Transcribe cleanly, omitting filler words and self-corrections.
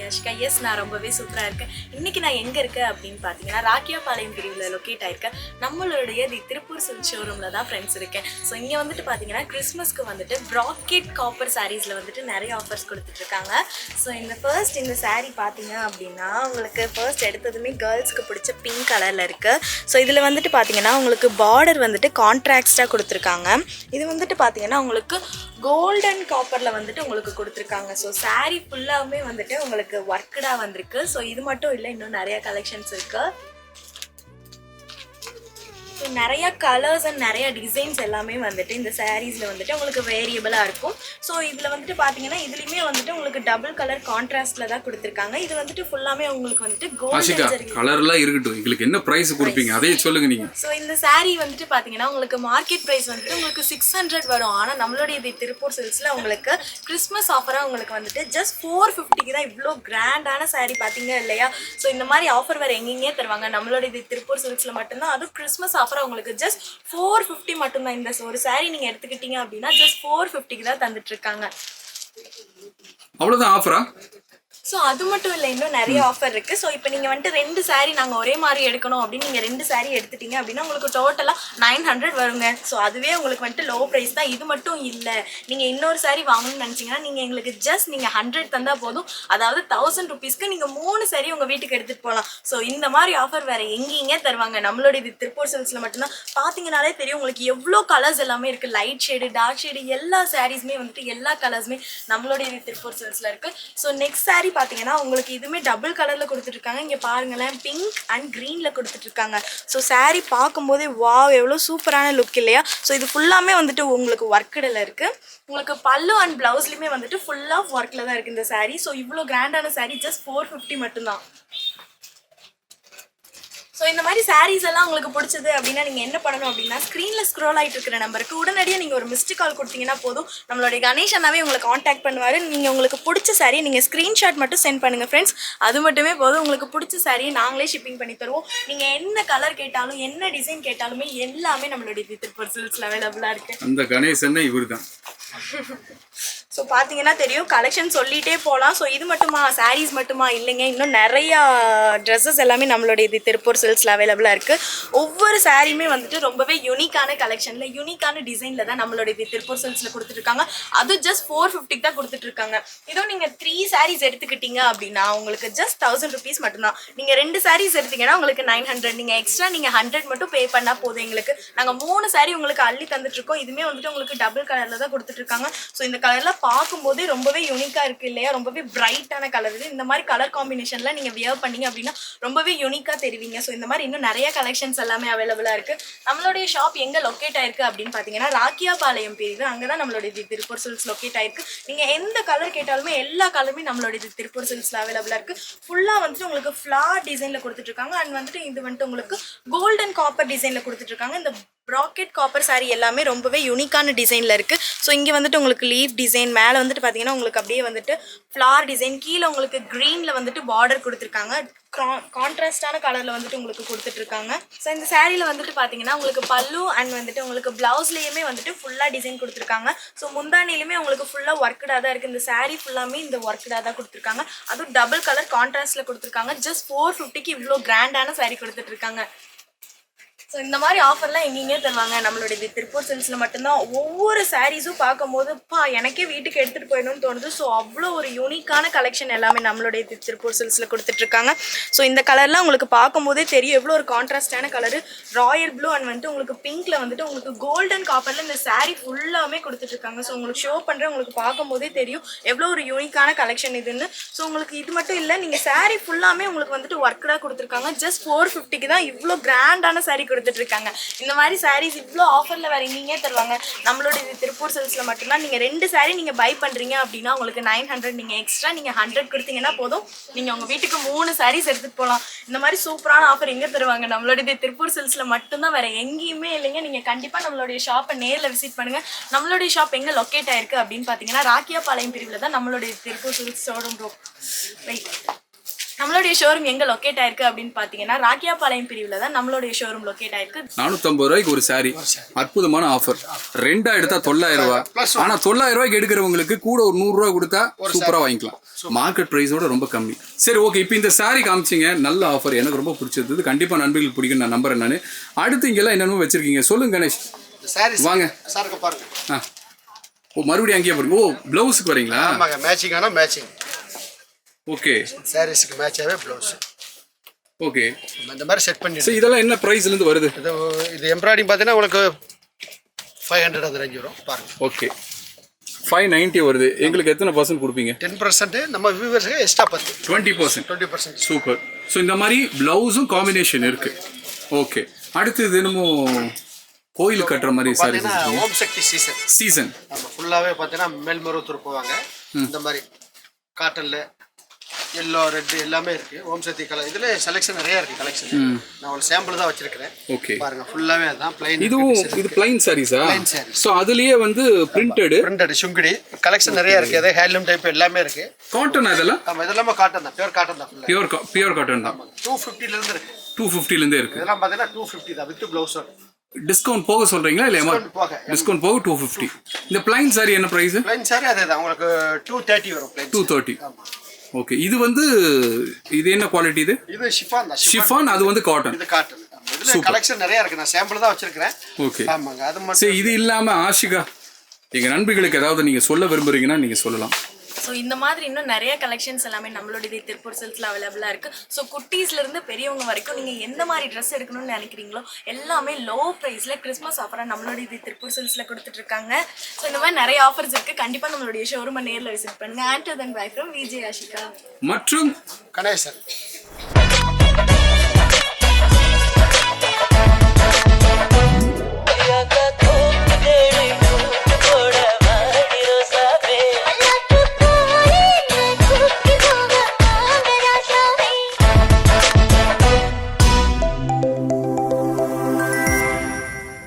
Dhanushka. S, நான் ரொம்பவே சூப்பராக இருக்கேன். இன்றைக்கி நான் எங்கே இருக்கேன் அப்படின்னு பார்த்தீங்கன்னா ராக்கியாபாளையம் பிரிவில் லொக்கேட் ஆயிருக்கேன். நம்மளுடைய திருப்பூர் சில்க் ஷோரூமில் தான் ஃப்ரெண்ட்ஸ் இருக்கேன். ஸோ இங்கே வந்துட்டு பார்த்தீங்கன்னா கிறிஸ்மஸ்க்கு வந்துட்டு ப்ராக்கெட் காப்பர் சாரீஸில் வந்துட்டு நிறைய ஆஃபர்ஸ் கொடுத்துட்ருக்காங்க. ஸோ இந்த சாரீ பார்த்தீங்க அப்படின்னா உங்களுக்கு ஃபர்ஸ்ட் எடுத்ததுமே கேர்ள்ஸ்க்கு பிடிச்ச பிங்க் கலரில் இருக்குது. ஸோ இதில் வந்துட்டு பார்த்தீங்கன்னா உங்களுக்கு பார்டர் வந்துட்டு கான்ட்ராக்டாக கொடுத்துருக்காங்க. இது வந்துட்டு பார்த்தீங்கன்னா உங்களுக்கு கோல்டன் காப்பரில் வந்துட்டு உங்களுக்கு கொடுத்துருக்காங்க. ஸோ சாரீ ஃபுல்லாகவுமே வந்துட்டு உங்களுக்கு ஒர்க்கடாக வந்திருக்கு. ஸோ இது மட்டும் இல்லை, இன்னும் நிறைய கலெக்ஷன்ஸ் இருக்குது. ஸோ நிறையா கலர்ஸ் அண்ட் நிறையா டிசைன்ஸ் எல்லாமே வந்துட்டு இந்த சாரீஸில் வந்துட்டு உங்களுக்கு வேரியபிளாக இருக்கும். ஸோ இதில் வந்துட்டு பார்த்தீங்கன்னா இதுலேயுமே வந்துட்டு உங்களுக்கு டபுள் கலர் கான்ட்ராஸ்டில் தான் கொடுத்துருக்காங்க. இது வந்துட்டு ஃபுல்லாமே உங்களுக்கு வந்துட்டு கோல்டன் கலர்லாம் இருக்கட்டும். உங்களுக்கு என்ன ப்ரைஸ் கொடுப்பீங்க அதே சொல்லுங்க நீங்கள். ஸோ இந்த சாரீ வந்துட்டு பார்த்தீங்கன்னா உங்களுக்கு மார்க்கெட் ப்ரைஸ் வந்துட்டு உங்களுக்கு 600 வரும். ஆனால் நம்மளுடைய திருப்பூர் சில்க்ஸில் உங்களுக்கு கிறிஸ்மஸ் ஆஃபராக உங்களுக்கு வந்துட்டு ஜஸ்ட் 450க்கு தான் இவ்வளோ கிராண்டான சாரீ பார்த்தீங்க இல்லையா. ஸோ இந்த மாதிரி ஆஃபர் வேறு எங்கெங்கே தருவாங்க, நம்மளுடைய திருப்பூர் சில்க்ஸில் மட்டும்தான். அதுவும் கிறிஸ்மஸ் ஆஃபர் உங்களுக்கு ஜஸ்ட் 450 மட்டும்தான். இந்த ஒரு சாரீ நீங்க எடுத்துக்கிட்டீங்க அப்படின்னா ஜஸ்ட் 450க்கு தான் தந்துட்டு இருக்காங்க. அவ்வளவுதான் ஆஃபரா? ஸோ அது மட்டும் இல்லை, இன்னும் நிறைய ஆஃபர் இருக்குது. ஸோ இப்போ நீங்கள் வந்துட்டு 2 சாரீ நாங்கள் ஒரே மாதிரி எடுக்கணும் அப்படின்னு நீங்கள் 2 சாரீ எடுத்துட்டீங்க அப்படின்னா உங்களுக்கு டோட்டலாக 900 வருங்க. ஸோ அதுவே உங்களுக்கு வந்துட்டு லோ ப்ரைஸ் தான். இது மட்டும் இல்லை, நீங்கள் இன்னொரு சாரீ வாங்கணும்னு நினச்சிங்கன்னா நீங்கள் எங்களுக்கு ஜஸ்ட் நீங்கள் 100 தந்தால் போதும். அதாவது 1000 ருபீஸ்க்கு நீங்கள் 3 சாரீ உங்கள் வீட்டுக்கு எடுத்துகிட்டு போகலாம். ஸோ இந்த மாதிரி ஆஃபர் வேறு எங்கேயுமே தருவாங்க. நம்மளுடைய திருப்பூர் சில்க்ஸில் மட்டும்தான். பார்த்தீங்கன்னாலே தெரியும் உங்களுக்கு எவ்வளோ கலர்ஸ் எல்லாமே இருக்குது. லைட் ஷேடு, டார்க் ஷேடு, எல்லா சாரீஸுமே வந்துட்டு எல்லா கலர்ஸுமே நம்மளுடைய திருப்பூர் சில்க்ஸில் இருக்குது. ஸோ நெக்ஸ்ட் சாரீ பார்த்தீங்கன்னா உங்களுக்கு இதுவுமே டபுள் கலரில் கொடுத்துட்ருக்காங்க. இங்கே பாருங்களேன், பிங்க் அண்ட் க்ரீனில் கொடுத்துட்ருக்காங்க. ஸோ சாரீ பார்க்கும்போதே வாவ் எவ்வளோ சூப்பரான லுக் இல்லையா. ஸோ இது ஃபுல்லாமே வந்துட்டு உங்களுக்கு ஒர்க்கில் இருக்குது. உங்களுக்கு பல்லு அண்ட் ப்ளவுஸ்லையுமே வந்துட்டு ஃபுல்லாக ஒர்க்கில் தான் இருக்குது இந்த சாரீ. ஸோ இவ்வளோ கிராண்டான சாரீ ஜஸ்ட் 450 மட்டும்தான். ஸோ இந்த மாதிரி சாரீஸ் எல்லாம் உங்களுக்கு பிடிச்சது அப்படின்னா நீங்கள் என்ன பண்ணணும் அப்படின்னா ஸ்க்ரீனில் ஸ்க்ரோல் ஆகிட்டு இருக்கிற நம்பருக்கு உடனடியாக நீங்கள் ஒரு மிஸ்டு கால் கொடுத்தீங்கன்னா போதும். நம்மளுடைய கணேஷ் அண்ணாவே உங்களை காண்டாக்ட் பண்ணுவார். நீங்கள் உங்களுக்கு பிடிச்ச சாரீ நீங்கள் ஸ்க்ரீன்ஷாட் மட்டும் சென்ட் பண்ணுங்கள் ஃப்ரெண்ட்ஸ். அது மட்டுமே போதும். உங்களுக்கு பிடிச்ச சாரியை நாங்களே ஷிப்பிங் பண்ணி தருவோம். நீங்கள் என்ன கலர் கேட்டாலும் என்ன டிசைன் கேட்டாலுமே எல்லாமே நம்மளுடைய திருப்பூர் சில்க்ஸில் அவைலபிளாக இருக்குது. அந்த கணேஷ் அண்ணா இவர் தான். ஸோ பார்த்தீங்கன்னா தெரியும், கலெக்ஷன் சொல்லிகிட்டே போகலாம். ஸோ இது மட்டுமா, சாரீஸ் மட்டுமா இல்லைங்க, இன்னும் நிறையா ட்ரெஸ்ஸஸ் எல்லாமே நம்மளுடைய திருப்பூர் சில்க்ஸில் அவைலபிளாக இருக்குது. ஒவ்வொரு சாரியுமே வந்துட்டு ரொம்பவே யூனிக்கான கலெக்ஷனில் யூனிக்கான டிசைனில் தான் நம்மளுடைய திருப்பூர் சில்க்ஸில் கொடுத்துட்ருக்காங்க. அதுவும் ஜஸ்ட் 450 தான் கொடுத்துட்ருக்காங்க. இதுவும் நீங்கள் 3 சாரீஸ் எடுத்துக்கிட்டீங்க அப்படின்னா உங்களுக்கு ஜஸ்ட் 1000 ருபீஸ் மட்டும்தான். நீங்கள் 2 சாரீஸ் எடுத்தீங்கன்னா உங்களுக்கு 900. நீங்கள் எக்ஸ்ட்ரா நீங்கள் 100 மட்டும் பே பண்ணால் போதும். எங்களுக்கு நாங்கள் 3 சாரீ உங்களுக்கு அள்ளி தந்துட்டுருக்கோம். இதுவுமே வந்துட்டு உங்களுக்கு டபுள் கலரில் தான் கொடுத்துட்ருக்காங்க. ஸோ இந்த கலரில் பார்க்கும்போதே ரொம்பவே யூனிக்காக இருக்குது இல்லையா. ரொம்பவே பிரைட்டான கலர் இது. இந்த மாதிரி கலர் காம்பினேஷனில் நீங்கள் வியர் பண்ணீங்க அப்படின்னா ரொம்பவே யூனிக்காக தெரிவிங்க. ஸோ இந்த மாதிரி இன்னும் நிறைய கலெக்ஷன்ஸ் எல்லாமே அவைலபிளாக இருக்குது. நம்மளுடைய ஷாப் எங்கே லொக்கேட் ஆயிருக்கு அப்படின்னு பார்த்தீங்கன்னா ராக்கியாபாளையம் பிரிவு. அங்கே தான் நம்மளுடைய திருப்பூர் சில்க்ஸ் லொக்கேட் ஆயிருக்கு. நீங்கள் எந்த கலர் கேட்டாலுமே எல்லா கலருமே நம்மளுடைய திருப்பூர் சில்க்ஸில் அவைலபிளாக இருக்குது. ஃபுல்லாக வந்துட்டு உங்களுக்கு ஃப்ளார் டிசைனில் கொடுத்துட்ருக்காங்க. அண்ட் வந்துட்டு இது வந்துட்டு உங்களுக்கு கோல்டன் காப்பர் டிசைனில் கொடுத்துட்ருக்காங்க. இந்த ப்ராக்கெட் காப்பர் சாரீ எல்லாமே ரொம்பவே யூனிக்கான டிசைனில் இருக்குது. ஸோ இங்கே வந்துட்டு உங்களுக்கு லீஃப் டிசைன், மேலே வந்துட்டு பார்த்தீங்கன்னா உங்களுக்கு அப்படியே வந்துட்டு ஃப்ளார் டிசைன், கீழே உங்களுக்கு க்ரீனில் வந்துட்டு பார்டர் கொடுத்துருக்காங்க. கான்ட்ராஸ்டான கலரில் வந்துட்டு உங்களுக்கு கொடுத்துட்ருக்காங்க. ஸோ இந்த சாரியில் வந்துட்டு பார்த்தீங்கன்னா உங்களுக்கு பல்லு அண்ட் வந்துட்டு உங்களுக்கு ப்ளவுஸ்லேயுமே வந்துட்டு ஃபுல்லாக டிசைன் கொடுத்துருக்காங்க. ஸோ முந்தானிலுமே உங்களுக்கு ஃபுல்லாக ஒர்க்கடாக தான் இருக்குது. இந்த சாரீ ஃபுல்லாமே இந்த ஒர்க்கடாக தான் கொடுத்துருக்காங்க. அதுவும் டபுள் கலர் கான்ட்ராஸ்டில் கொடுத்துருக்காங்க. ஜஸ்ட் 450க்கு இவ்வளோ கிராண்டான சாரீ கொடுத்துட்ருக்காங்க. ஸோ இந்த மாதிரி ஆஃபர்லாம் எங்கேயுமே தருவாங்க. நம்மளுடைய திருப்பூர் சில்க்ஸில் மட்டும்தான். ஒவ்வொரு சாரீஸும் பார்க்கும்போது எனக்கே வீட்டுக்கு எடுத்துகிட்டு போயிடணும்னு தோணுது. ஸோ அவ்வளோ ஒரு யூனிக்கான கலெக்ஷன் எல்லாமே நம்மளுடைய திருப்பூர் சில்க்ஸில் கொடுத்துட்ருக்காங்க. ஸோ இந்த கலர்லாம் உங்களுக்கு பார்க்கும்போதே தெரியும் எவ்வளோ ஒரு கான்ட்ராஸ்டான கலரு. ராயல் ப்ளூ அண்ட் வந்துட்டு உங்களுக்கு பிங்க்கில் வந்துட்டு உங்களுக்கு கோல்டன் காப்பரில் இந்த சாரீ ஃபுல்லாமே கொடுத்துட்ருக்காங்க. ஸோ உங்களுக்கு ஷோ பண்ணுறேன், உங்களுக்கு பார்க்கும்போதே தெரியும் எவ்வளோ ஒரு யூனிக்கான கலெக்ஷன் இதுன்னு. ஸோ உங்களுக்கு இது மட்டும் இல்லை, நீங்கள் சாரீ ஃபுல்லாமே உங்களுக்கு வந்துட்டு ஒர்க்கடாக கொடுத்துருக்காங்க. ஜஸ்ட் 450க்கு தான் இவ்வளோ கிராண்டான சாரீ கொடுத்துட்ருக்காங்க. இந்த மாதிரி சாரீஸ் இவ்வளோ ஆஃபரில் வேறு எங்கேயுமே தருவாங்க. நம்மளுடைய திருப்பூர் சில்க்ஸில் மட்டும்தான். நீங்கள் 2 சாரீ நீங்கள் பை பண்ணுறீங்க அப்படின்னா உங்களுக்கு 900. நீங்கள் எக்ஸ்ட்ரா நீங்கள் 100 கொடுத்தீங்கன்னா போதும். நீங்கள் உங்கள் வீட்டுக்கு 3 சாரீஸ் எடுத்துகிட்டு போகலாம். இந்த மாதிரி சூப்பரான ஆஃபர் எங்கே தருவாங்க, நம்மளுடைய திருப்பூர் சில்க்ஸில் மட்டும்தான், வேறு எங்கேயுமே இல்லைங்க. நீங்கள் கண்டிப்பாக நம்மளுடைய ஷாப்பை நேரில் விசிட் பண்ணுங்கள். நம்மளுடைய ஷாப் எங்கே லொக்கேட் ஆயிருக்கு அப்படின்னு பார்த்தீங்கன்னா ராக்கியாபாளையம் பிரிவில் தான் நம்மளுடைய திருப்பூர் சில்க்ஸ் ஷோரூம். ரைட் நம்மளுடைய ஷோரூம் எங்க லொக்கேட் ஆயிருக்கு அப்படின்னு பாத்தீங்கன்னா ராக்கியாபாளையம் பிரிவுல தான் நம்மளுடைய ஷோரூம் லொக்கேட் ஆயிருக்கு. 450 ரூபாய்க்கு ஒரு சாரி, அற்புதமான ஆஃபர். 2 எடுத்தா 900 ரூபாய். ஆனா 900 ரூபாய்க்கு எடுக்கிறவங்களுக்கு கூட ஒரு 100 ரூபாய் கொடுத்தா சூப்பரா வாங்கிக்கலாம். மார்க்கெட் பிரைஸோட ரொம்ப கம்மி. சரி, ஓகே. இப்போ இந்த சாரி காமிச்சிங்க, நல்ல ஆஃபர், எனக்கு ரொம்ப பிடிச்சிருந்தது. கண்டிப்பா நண்பர்களுக்கு பிடிக்கும் நான் நம்புறேன். நான் அடுத்து இங்கெல்லாம் என்னென்ன வச்சிருக்கீங்க சொல்லுங்க கணேஷ். வாங்க சாருக்கு பாருங்க. ஓ, மறுபடியும் அங்கேயே பாருங்க. ஓ, பிளவுஸுக்கு வரீங்களா? ஆமாங்க, மேட்சிங் ஆனா மேட்சிங். ஓகே, சாரீஸ்க்கு மேட்சாவே ப்ளவுஸ். ஓகே, இந்த மாதிரி செட் பண்ணி. சரி, இதெல்லாம் என்ன பிரைஸ்ல இருந்து வருது? இது எம்ப்ராய்டிங் பார்த்தீங்கன்னா உங்களுக்கு 500 அந்த ரேஞ்ச் வரும் பாருங்க. ஓகே, 590 வருது. எங்களுக்கு எத்தனை % கொடுப்பீங்க? 10%. நம்ம வியூவர்ஸ்க்கு எக்ஸ்ட்ரா 20%. 20%. சூப்பர். ஸோ இந்த மாதிரி பிளவுஸும் காம்பினேஷன் இருக்கு. ஓகே, அடுத்து இது என்னமோ கோயில் கட்டுற மாதிரி சாரி. ஓம் சக்தி சீசன். நம்ம ஃபுல்லாவே பார்த்தீங்கன்னா மேல்மருவத்தூர் போவாங்க. இந்த மாதிரி காட்டன்ல எல்லோ ரெட் எல்லாமே இருக்கு. ஓம் சக்தி கலர் இதுல செலக்ஷன் நிறைய இருக்கு. கலெக்ஷன் நான் ஒரு சாம்பிள் தான் வச்சிருக்கேன். ஓகே, பாருங்க ஃபுல்லாவே அதான் ப்ளைன். இது ப்ளைன் சாரீஸா? சோ அதுலயே வந்து பிரிண்டட் சுங்குடி கலெக்ஷன் நிறைய இருக்கு. அதே ஹேண்ட்லூம் டைப் எல்லாமே இருக்கு. காட்டன் அதெல்லாம்? ஆமா, இதெல்லாம் காட்டன் தான். பியூர் காட்டன் தான். பியூர் காட்டன் தான். 250 ல இருந்து இருக்கு. 250 ல இருந்தே இருக்கு. இதெல்லாம் பார்த்தீங்கன்னா 250 தான் வித் ப்ளவுஸ். டிஸ்கவுண்ட் போக சொல்றீங்களா இல்ல? டிஸ்கவுண்ட் போக 250. இந்த ப்ளைன் சாரி என்ன பிரைஸ்? ப்ளைன் சாரி அதே தான் உங்களுக்கு 230 வரும். ப்ளைன் 230. ஓகே, இது வந்து இது என்ன குவாலிட்டி? இது ஷிஃபான் தான். ஷிஃபான், அது வந்து காட்டன். இது காட்டன். இதுல கலெக்ஷன் நிறைய இருக்கு. நான் சாம்பிள் தான் வச்சிருக்கேன். ஓகே, ஆமாங்க. அது மட்டும். சரி, இது இல்லாம ஆஷிகா, எங்க நண்பர்களுக்கு ஏதாவது நீங்க சொல்ல விரும்புறீங்கன்னா நீங்க சொல்லலாம். ஸோ இந்த மாதிரி இன்னும் நிறைய கலெக்ஷன்ஸ் எல்லாமே நம்மளுடைய திருப்பூர் சில்க்ஸில் அவைலபிளாக இருக்குது. ஸோ குட்டீஸ்லேருந்து பெரியவங்க வரைக்கும் நீங்கள் எந்த மாதிரி ட்ரெஸ் எடுக்கணும்னு நினைக்கிறீங்களோ எல்லாமே லோ ப்ரைஸில் கிறிஸ்மஸ் ஆஃபராக நம்மளுடைய திருப்பூர் சில்க்ஸில் கொடுத்துட்ருக்காங்க. ஸோ இந்த மாதிரி நிறைய ஆஃபர்ஸ் இருக்குது. கண்டிப்பாக நம்மளுடைய ஷோரூமை நேரில் விசிட் பண்ணுங்கள். And then by from Vijay Ashika மற்றும் கணேசன்.